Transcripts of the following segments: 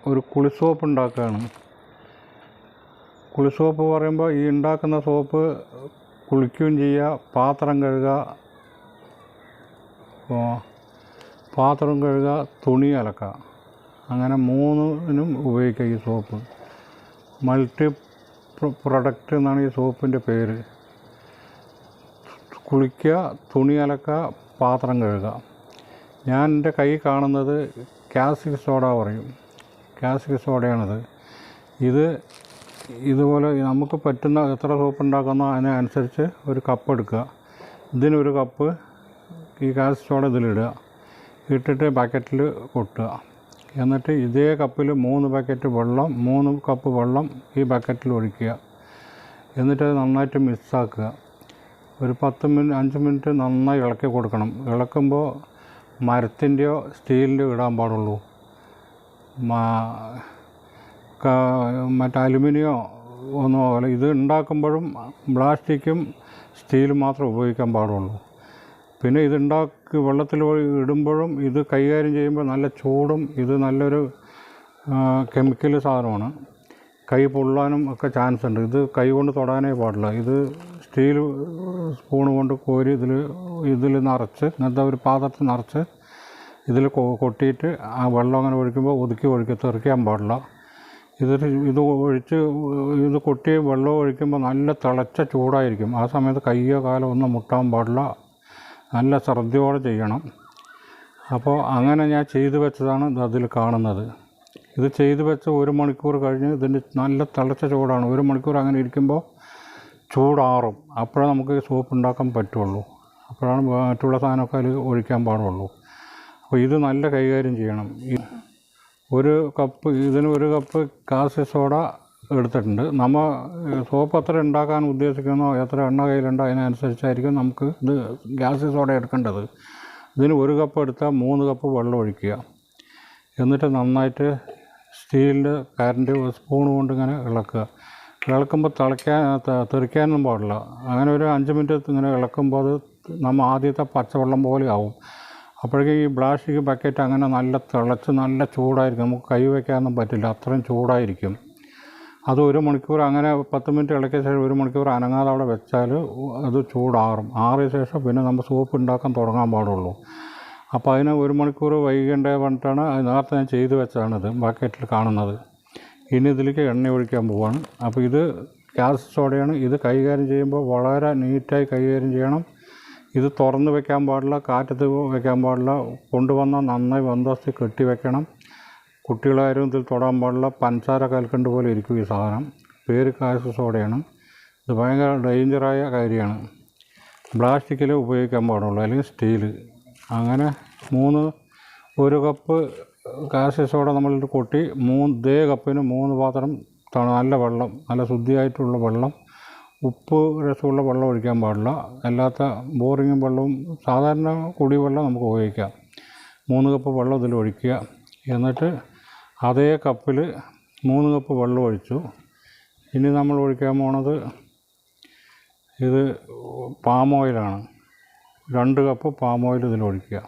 ഒരു കുളിസോപ്പ് ഉണ്ടാക്കുകയാണ്. കുളിസോപ്പ് പറയുമ്പോൾ ഈ ഉണ്ടാക്കുന്ന സോപ്പ് കുളിക്കുകയും ചെയ്യുക, പാത്രം കഴുകുക, തുണി അലക്കുക, അങ്ങനെ മൂന്നിനും ഉപയോഗിക്കുക ഈ സോപ്പ്. മൾട്ടി പ്രൊഡക്റ്റ് എന്നാണ് ഈ സോപ്പിൻ്റെ പേര്. കുളിക്കുക, തുണി അലക്കുക, പാത്രം കഴുകുക. ഞാൻ എൻ്റെ കൈ കാണുന്നത് കാസ്റ്റിക് സോഡ പറയും, കാസ്റ്റിക് സോഡയാണിത്. ഇതുപോലെ നമുക്ക് പറ്റുന്ന എത്ര സോപ്പ് ഉണ്ടാക്കുന്നോ അതിനനുസരിച്ച് ഒരു കപ്പ് എടുക്കുക. ഇതിനൊരു കപ്പ് ഈ കാസ്റ്റിക് സോഡ ഇതിലിടുക, ഇട്ടിട്ട് ബക്കറ്റിൽ കൊട്ടുക. എന്നിട്ട് ഇതേ കപ്പിൽ 3 കപ്പ് വെള്ളം ഈ ബക്കറ്റിൽ ഒഴിക്കുക. എന്നിട്ടത് നന്നായിട്ട് മിക്സാക്കുക. ഒരു 5 മിനിറ്റ് നന്നായി ഇളക്കി കൊടുക്കണം. ഇളക്കുമ്പോൾ മരത്തിൻ്റെയോ സ്റ്റീലിൻ്റെയോ ഇടാൻ പാടുള്ളൂ. മറ്റേ അലുമിനിയോ ഒന്നും പോലെ ഇത് ഉണ്ടാക്കുമ്പോഴും പ്ലാസ്റ്റിക്കും സ്റ്റീലും മാത്രം ഉപയോഗിക്കാൻ പാടുള്ളൂ. പിന്നെ ഇത് വെള്ളത്തിൽ ഇടുമ്പോഴും ഇത് കൈകാര്യം ചെയ്യുമ്പോൾ നല്ല ചൂടും, ഇത് നല്ലൊരു കെമിക്കൽ സാധനമാണ്. കൈ പൊള്ളാനും ഒക്കെ ചാൻസ് ഉണ്ട്. ഇത് കൈ കൊണ്ട് തൊടാനേ പാടില്ല. ഇത് സ്റ്റീൽ സ്പൂണ് കൊണ്ട് കോരി ഇതിൽ നിറച്ച്, ഇങ്ങനത്തെ ഒരു പാത്രത്തിൽ നിറച്ച് ഇതിൽ കൊട്ടിയിട്ട് ആ വെള്ളം അങ്ങനെ ഒഴിക്കുമ്പോൾ തെറിക്കാൻ പാടില്ല. ഇത് കൊട്ടി വെള്ളം ഒഴിക്കുമ്പോൾ നല്ല തിളച്ച ചൂടായിരിക്കും. ആ സമയത്ത് കയ്യോ കാലോ ഒന്നും മുട്ടാൻ പാടില്ല. നല്ല ശ്രദ്ധയോടെ ചെയ്യണം. അപ്പോൾ അങ്ങനെ ഞാൻ ചെയ്തു വെച്ചതാണ് അതിൽ കാണുന്നത്. ഇത് ചെയ്തു വെച്ച് 1 മണിക്കൂർ കഴിഞ്ഞ് ഇതിൻ്റെ നല്ല തിളച്ച ചൂടാണ്. 1 മണിക്കൂർ അങ്ങനെ ഇരിക്കുമ്പോൾ ചൂടാറും. അപ്പോഴേ നമുക്ക് സോപ്പ് ഉണ്ടാക്കാൻ പറ്റുള്ളൂ. അപ്പോഴാണ് മറ്റുള്ള സാധനമൊക്കെ അതിൽ ഒഴിക്കാൻ പാടുള്ളൂ. അപ്പോൾ ഇത് നല്ല കൈകാര്യം ചെയ്യണം. ഇതിന് 1 കപ്പ് കാസ്റ്റിക് സോഡ എടുത്തിട്ടുണ്ട്. നമ്മൾ സോപ്പ് എത്ര ഉണ്ടാക്കാൻ ഉദ്ദേശിക്കുന്നോ, എത്ര എണ്ണ കയ്യിലുണ്ടോ അതിനനുസരിച്ചായിരിക്കും നമുക്ക് ഇത് കാസ്റ്റിക് സോഡ എടുക്കേണ്ടത്. ഇതിന് 1 കപ്പ് എടുത്താൽ 3 കപ്പ് വെള്ളം ഒഴിക്കുക. എന്നിട്ട് നന്നായിട്ട് സ്റ്റീലിൻ്റെ കരണ്ട് സ്പൂൺ കൊണ്ട് ഇങ്ങനെ ഇളക്കുക. ഇളക്കുമ്പോൾ തെറിക്കാനൊന്നും പാടില്ല. അങ്ങനെ ഒരു 5 മിനിറ്റ് ഇങ്ങനെ ഇളക്കുമ്പോൾ അത് നമ്മൾ ആദ്യത്തെ പച്ചവെള്ളം പോലെ ആവും. അപ്പോഴേക്കും ഈ പ്ലാസ്റ്റിക് ബക്കറ്റ് അങ്ങനെ നല്ല തിളച്ച് നല്ല ചൂടായിരിക്കും. നമുക്ക് കൈ വയ്ക്കാനൊന്നും പറ്റില്ല, അത്രയും ചൂടായിരിക്കും. അത് 1 മണിക്കൂർ അങ്ങനെ 10 മിനിറ്റ് ഇളക്കിയ ശേഷം 1 മണിക്കൂർ അനങ്ങാതെ അവിടെ വെച്ചാൽ അത് ചൂടാറും. ആറിയ ശേഷം പിന്നെ നമ്മൾ സോപ്പ് ഉണ്ടാക്കാൻ തുടങ്ങാൻ പാടുള്ളൂ. അപ്പോൾ അതിന് 1 മണിക്കൂർ വൈകേണ്ടത് പറഞ്ഞിട്ടാണ് നേരത്തെ ഞാൻ ചെയ്തു വെച്ചതാണിത് ബക്കറ്റിൽ കാണുന്നത്. ഇനി ഇതിലേക്ക് എണ്ണ ഒഴിക്കാൻ പോവുകയാണ്. അപ്പോൾ ഇത് കാസ്റ്റിക് സോഡയാണ്. ഇത് കൈകാര്യം ചെയ്യുമ്പോൾ വളരെ നീറ്റായി കൈകാര്യം ചെയ്യണം. ഇത് തുറന്ന് വെക്കാൻ പാടില്ല, കാറ്റത്ത് വെക്കാൻ പാടില്ല. കൊണ്ടുവന്നാൽ നന്നായി ബന്തോബസ്തി കെട്ടി വെക്കണം. കുട്ടികളാരും ഇതിൽ തൊടാൻ പാടില്ല. പഞ്ചസാര കൽക്കണ്ട് പോലെ ഇരിക്കും ഈ സാധനം. പേര് കാസ്റ്റിക് സോഡയാണ്. ഇത് ഭയങ്കര ഡേഞ്ചറായ കാര്യമാണ്. പ്ലാസ്റ്റിക്കിൽ ഉപയോഗിക്കാൻ പാടുള്ളൂ, അല്ലെങ്കിൽ സ്റ്റീൽ. അങ്ങനെ 1 കപ്പ് കാസ്റ്റിക് സോഡ നമ്മളിത് കൊട്ടി ഇതേ കപ്പിന് 3 പാത്രം നല്ല വെള്ളം, നല്ല ശുദ്ധിയായിട്ടുള്ള വെള്ളം, ഉപ്പ് രസമുള്ള വെള്ളം ഒഴിക്കാൻ പാടില്ല. അല്ലാത്ത ബോറിങ്ങും വെള്ളവും സാധാരണ കുടിവെള്ളം നമുക്ക് ഉപയോഗിക്കാം. 3 കപ്പ് വെള്ളം ഇതിൽ ഒഴിക്കുക. എന്നിട്ട് അതേ കപ്പിൽ 3 കപ്പ് വെള്ളം ഒഴിച്ചു. ഇനി നമ്മൾ ഒഴിക്കാൻ പോണത് ഇത് പാം ഓയിലാണ്. 2 കപ്പ് പാം ഓയിൽ ഇതിൽ ഒഴിക്കുക.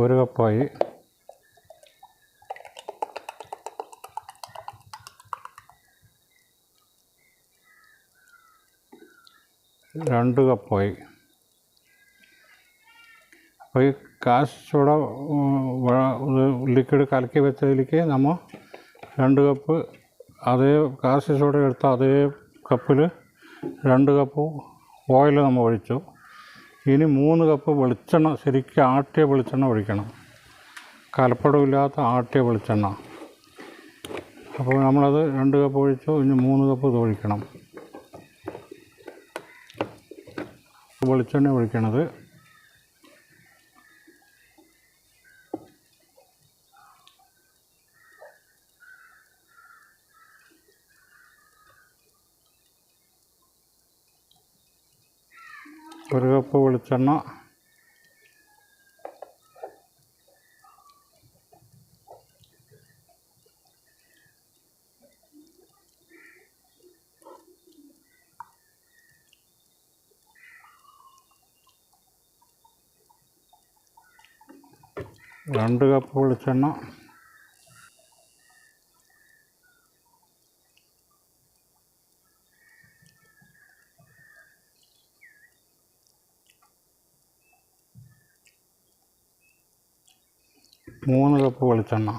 ഒരു കപ്പായി. രണ്ട് കപ്പായി. അപ്പോൾ ഈ കാസ്റ്റിക് സോഡ ലിക്വിഡ് കലക്കി വെച്ചതിലേക്ക് നമ്മൾ 2 കപ്പ് അതേ കാസ്റ്റിക് സോഡ എടുത്ത അതേ കപ്പിൽ 2 കപ്പ് ഓയിൽ നമ്മൾ ഒഴിച്ചു. ഇനി 3 കപ്പ് വെളിച്ചെണ്ണ, ശരിക്കും ആട്ടിയ വെളിച്ചെണ്ണ ഒഴിക്കണം. കലപ്പടമില്ലാത്ത ആട്ടിയ വെളിച്ചെണ്ണ. അപ്പോൾ നമ്മളത് 2 കപ്പ് ഒഴിച്ചു. ഇനി 3 കപ്പ് ഇത് ഒഴിക്കണം. വെളിച്ചെണ്ണ ഒഴിക്കണത്. ഒരു കപ്പ് വെളിച്ചെണ്ണ. 2 കപ്പ് വെളിച്ചെണ്ണ, 3 കപ്പ് വെളിച്ചെണ്ണ,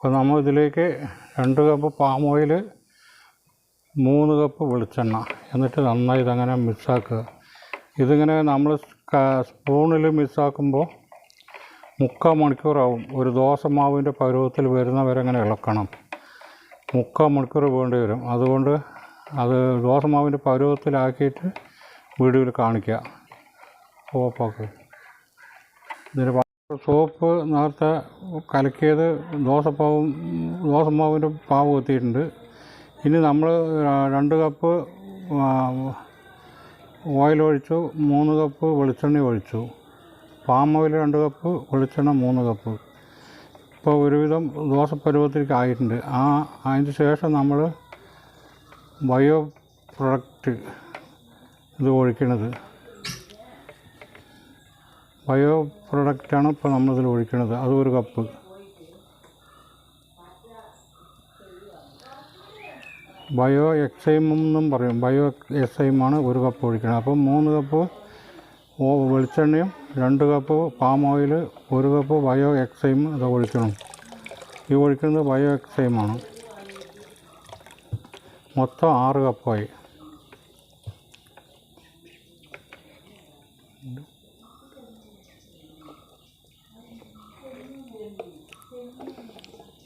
അപ്പോൾ നമ്മൾ ഇതിലേക്ക് 2 കപ്പ് പാം ഓയിൽ, 3 കപ്പ് വെളിച്ചെണ്ണ, എന്നിട്ട് നന്നായി ഇതങ്ങനെ മിക്സാക്കുക. ഇതിങ്ങനെ നമ്മൾ സ്പൂണിൽ മിക്സാക്കുമ്പോൾ 3/4 മണിക്കൂറാവും. ഒരു ദോശമാവിൻ്റെ പരുവത്തിൽ വരുന്നവരെ അങ്ങനെ ഇളക്കണം. 3/4 മണിക്കൂർ വേണ്ടി വരും. അതുകൊണ്ട് അത് ദോശമാവിൻ്റെ പരുവത്തിലാക്കിയിട്ട് വീഡിയോയിൽ കാണിക്കുക. സോപ്പൊക്കെ ഇതിന് സോപ്പ് നേരത്തെ കലക്കിയത് ദോശമാവിൻ്റെ പാവ് എത്തിയിട്ടുണ്ട്. ഇനി നമ്മൾ 2 കപ്പ് ഓയിൽ ഒഴിച്ചു, 3 കപ്പ് വെളിച്ചെണ്ണ ഒഴിച്ചു. പാം ഓയിൽ 2 കപ്പ്, വെളിച്ചെണ്ണ 3 കപ്പ്. ഇപ്പോൾ ഒരുവിധം ദോശപ്പരുവത്തിലേക്ക് ആയിട്ടുണ്ട്. അതിന് ശേഷം നമ്മൾ ബയോ പ്രൊഡക്റ്റ് ഇത് ഒഴിക്കണത്. ബയോ പ്രൊഡക്റ്റാണ് ഇപ്പോൾ നമ്മളിതിൽ ഒഴിക്കുന്നത്. അത് 1 കപ്പ്. ബയോ എക്സൈം എന്നും പറയും. ബയോ എക്സൈമാണ് 1 കപ്പ് ഒഴിക്കുന്നത്. അപ്പം 3 കപ്പ് വെളിച്ചെണ്ണയും 2 cup palm oil, 1 cup bio enzyme ഇത് ഒഴിക്കണം. ഈ ഒഴിക്കുന്നത് ബയോ എക്സൈമാണ്. മൊത്തം 6 കപ്പായി.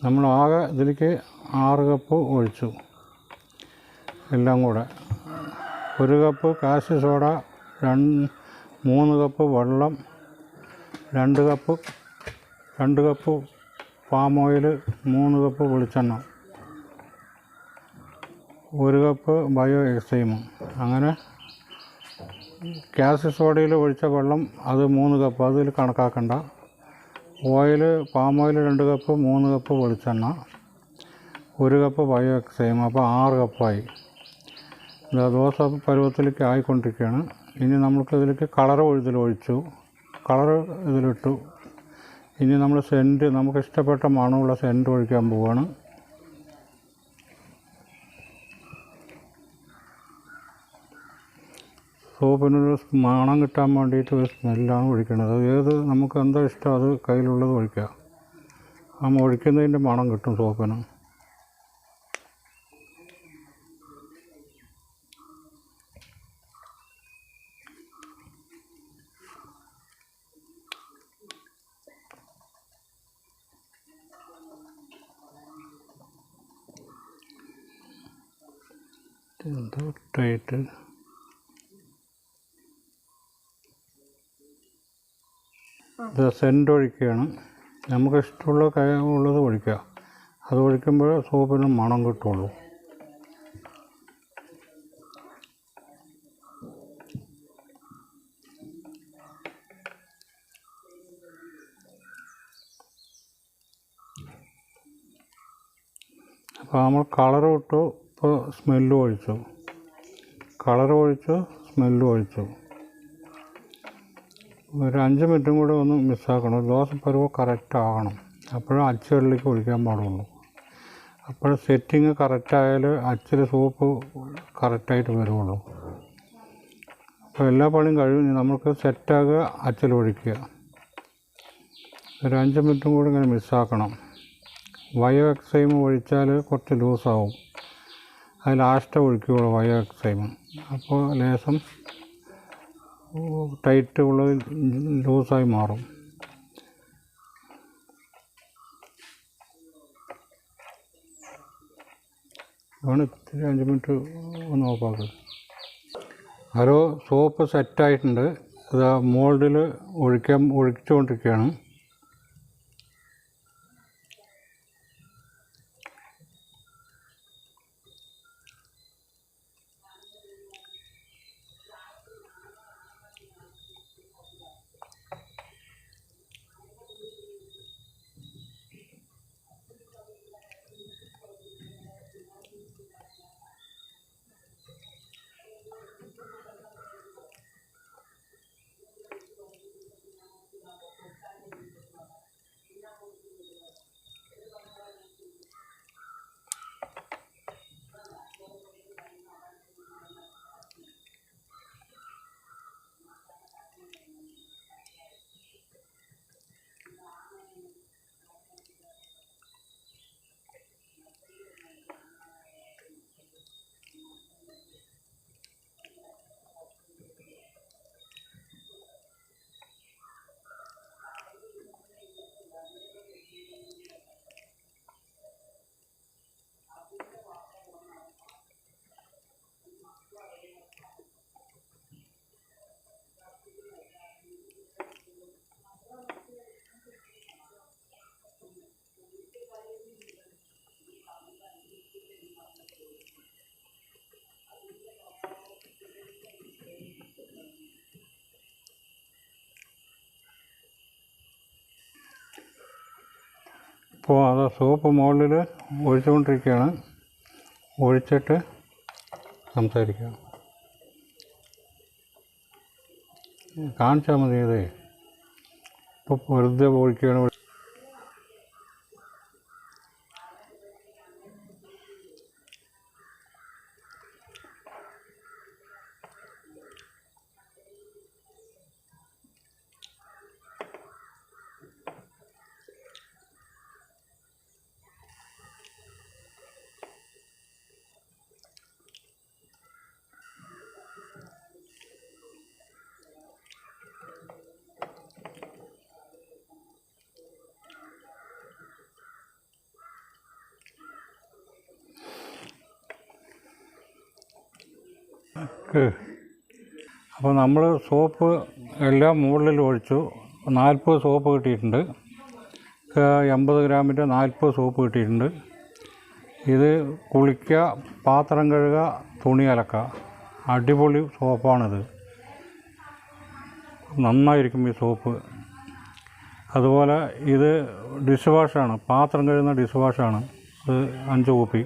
നമ്മൾ ആകെ ഇതിലേക്ക് 6 കപ്പ് ഒഴിച്ചു. എല്ലാം കൂടെ 1 കപ്പ് കാഷ്യൂ സോഡ, 3 കപ്പ് വെള്ളം, 2 കപ്പ് പാം ഓയിൽ, 3 കപ്പ് വെളിച്ചെണ്ണ, 1 കപ്പ് ബയോ എക്സൈം. അങ്ങനെ കാഷ്യൂ സോഡയിൽ ഒഴിച്ച വെള്ളം അത് 3 കപ്പ്, അതിൽ കണക്കാക്കണ്ട. Oil, palm oil 2 cup, 3 cup വെളിച്ചെണ്ണ, 1 കപ്പ് ബയോ എക്സൈം. അപ്പോൾ 6 കപ്പായി. ദോശ പരുവത്തിലേക്ക് ആയിക്കൊണ്ടിരിക്കുകയാണ്. ഇനി ഇതിലേക്ക് കളർ ഇതിലൊഴിച്ചു, കളർ ഇതിലിട്ടു. ഇനി നമ്മൾ സെൻറ്റ്, നമുക്ക് ഇഷ്ടപ്പെട്ട മണമുള്ള സെൻറ്റ് ഒഴിക്കാൻ പോവുകയാണ്. സോപ്പിനൊരു മണം കിട്ടാൻ വേണ്ടിയിട്ട് ഒരു സ്മെല്ലാണ് ഒഴിക്കുന്നത്. അത് നമുക്ക് എന്താ ഇഷ്ടം അത് കയ്യിലുള്ളത് ഒഴിക്കുക. ഒഴിക്കുന്നതിൻ്റെ മണം കിട്ടും സോപ്പിന്. എന്തോ ടൈറ്റ്. ഇത് സെൻറ്റ് ഒഴിക്കുകയാണ്. നമുക്ക് ഇഷ്ടമുള്ളത് ഒഴിക്കുക. അത് ഒഴിക്കുമ്പോൾ സോപ്പിന് മണം കിട്ടുള്ളൂ. അപ്പോൾ നമ്മൾ കളർ ഇട്ടു, ഇപ്പോൾ സ്മെല്ലും ഒഴിച്ചു. സ്മെല്ലും ഒഴിച്ചു. ഒരു 5 മിനിറ്റും കൂടെ ഒന്ന് മിസ്സാക്കണം. ദോശപ്പരുവ് കറക്റ്റ് ആകണം. അപ്പോഴും അച്ചുകളിലേക്ക് ഒഴിക്കാൻ പാടുള്ളൂ. അപ്പോൾ സെറ്റിങ് കറക്റ്റായാൽ അച്ചിൽ സോപ്പ് കറക്റ്റായിട്ട് വരുള്ളൂ. അപ്പോൾ എല്ലാ പണിയും കഴിയും. നമുക്ക് സെറ്റാകുക, അച്ചിൽ ഒഴിക്കുക. ഒരു 5 മിനിറ്റും കൂടി ഇങ്ങനെ മിസ്സാക്കണം. ബയോ എക്സൈം ഒഴിച്ചാൽ കുറച്ച് ലൂസാവും. അത് ലാസ്റ്റ് ഒഴിക്കുകയുള്ളൂ ബയോ എക്സൈം. അപ്പോൾ ലേശം ടൈറ്റ് ഉള്ളത് ലൂസായി മാറും. ആണ് ഇത്തിരി 5 മിനിറ്റ് ഒന്ന് ഓഫാക്കുക. ഹലോ, സോപ്പ് സെറ്റായിട്ടുണ്ട്. ഇത് മോൾഡിൽ ഒഴിച്ചുകൊണ്ടിരിക്കുകയാണ്. ഇപ്പോൾ അത് സോപ്പ് മുകളിൽ ഒഴിച്ചുകൊണ്ടിരിക്കുകയാണ്. ഒഴിച്ചിട്ട് സംസാരിക്കുക. കാണിച്ചാൽ മതി. ഇതേ ഇപ്പോൾ വെറുതെ ഒഴിക്കുകയാണ്. അപ്പോൾ നമ്മൾ സോപ്പ് എല്ലാം മുകളിൽ ഒഴിച്ചു. 40 സോപ്പ് കിട്ടിയിട്ടുണ്ട്. 80 ഗ്രാമിൻ്റെ 40 സോപ്പ് കിട്ടിയിട്ടുണ്ട്. ഇത് കുളിക്കുക, പാത്രം കഴുകുക, തുണി അലക്കുക. അടിപൊളി സോപ്പാണിത്. നന്നായിരിക്കും ഈ സോപ്പ്. അതുപോലെ ഇത് ഡിഷ് വാഷാണ്, പാത്രം കഴുകുന്ന ഡിഷ് വാഷാണ്. ഇത് 5 കുപ്പി.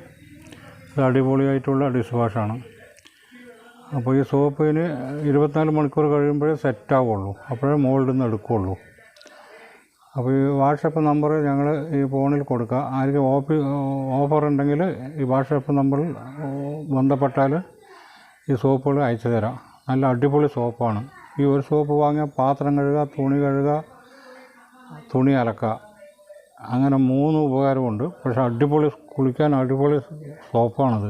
ഇത് അടിപൊളിയായിട്ടുള്ള ഡിഷ് വാഷാണ്. അപ്പോൾ ഈ സോപ്പിന് 24 മണിക്കൂർ കഴിയുമ്പോഴേ സെറ്റാവുള്ളൂ, അപ്പോഴേ മുകളിൽ നിന്ന് എടുക്കുകയുള്ളൂ. അപ്പോൾ ഈ വാട്സപ്പ് നമ്പർ ഞങ്ങൾ ഈ ഫോണിൽ കൊടുക്കുക. ആർക്ക് ഓഫർ ഉണ്ടെങ്കിൽ ഈ വാട്സപ്പ് നമ്പറിൽ ബന്ധപ്പെട്ടാൽ ഈ സോപ്പുകൾ അയച്ചു തരാം. നല്ല അടിപൊളി സോപ്പാണ്. ഈ ഒരു സോപ്പ് വാങ്ങിയ പാത്രം കഴുകുക, തുണി കഴുകുക, തുണി അലക്കുക, അങ്ങനെ 3 ഉപകാരമുണ്ട്. പക്ഷേ അടിപൊളി, കുളിക്കാൻ അടിപൊളി സോപ്പാണിത്.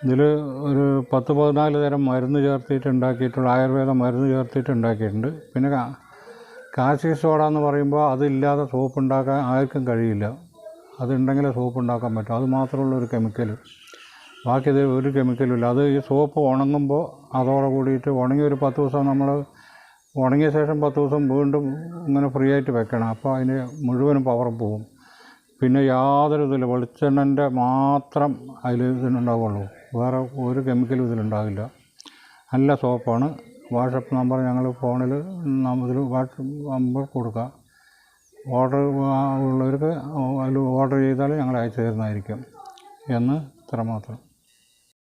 ഇതിൽ ഒരു 10-14 തരം മരുന്ന് ചേർത്തിട്ട് ഉണ്ടാക്കിയിട്ടുള്ള, ആയുർവേദ മരുന്ന് ചേർത്തിട്ട് ഉണ്ടാക്കിയിട്ടുണ്ട്. പിന്നെ കാശി സോഡ എന്ന് പറയുമ്പോൾ അതില്ലാതെ സോപ്പ് ഉണ്ടാക്കാൻ ആർക്കും കഴിയില്ല. അതുണ്ടെങ്കിലേ സോപ്പ് ഉണ്ടാക്കാൻ പറ്റും. അത് മാത്രമുള്ള ഒരു കെമിക്കൽ. ബാക്കി ഇത് ഒരു കെമിക്കലും ഇല്ല. അത് ഈ സോപ്പ് ഉണങ്ങുമ്പോൾ അതോടെ കൂടിയിട്ട് ഉണങ്ങി ഒരു 10 ദിവസം, നമ്മൾ ഉണങ്ങിയ ശേഷം 10 ദിവസം വീണ്ടും ഇങ്ങനെ ഫ്രീ ആയിട്ട് വെക്കണം. അപ്പോൾ അതിന് മുഴുവനും പവർ പോകും. പിന്നെ യാതൊരു ഇതില്ല, വെളിച്ചെണ്ണൻ്റെ മാത്രം അതിൽ ഇതിനുണ്ടാവുള്ളൂ. വേറെ ഒരു കെമിക്കലും ഇതിലുണ്ടാവില്ല. നല്ല സോപ്പാണ്. വാട്സപ്പ് നമ്പർ ഞങ്ങൾ ഫോണിൽ ഇതിൽ വാട്സപ്പ് നമ്പർ കൊടുക്കുക. ഓർഡർ ഉള്ളവർക്ക് അതിൽ ഓർഡർ ചെയ്താൽ ഞങ്ങൾ അയച്ചു തരുന്നതായിരിക്കും എന്ന് ഇത്രമാത്രം.